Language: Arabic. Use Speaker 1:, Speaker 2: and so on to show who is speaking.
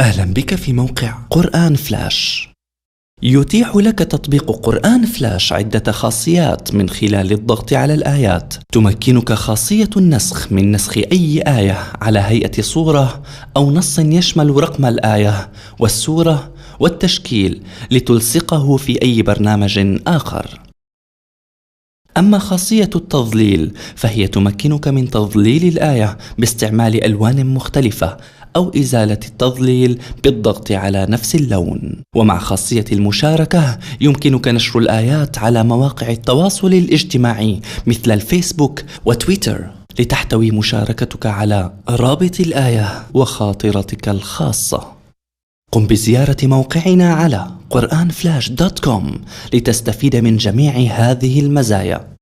Speaker 1: أهلا بك في موقع قرآن فلاش. يتيح لك تطبيق قرآن فلاش عدة خاصيات من خلال الضغط على الآيات. تمكنك خاصية النسخ من نسخ أي آية على هيئة صورة أو نص يشمل رقم الآية والسورة والتشكيل لتلصقه في أي برنامج آخر. أما خاصية التظليل فهي تمكنك من تظليل الآية باستعمال ألوان مختلفة أو إزالة التظليل بالضغط على نفس اللون. ومع خاصية المشاركة يمكنك نشر الآيات على مواقع التواصل الاجتماعي مثل الفيسبوك وتويتر لتحتوي مشاركتك على رابط الآية وخاطرتك الخاصة. قم بزيارة موقعنا على quranflash.com لتستفيد من جميع هذه المزايا.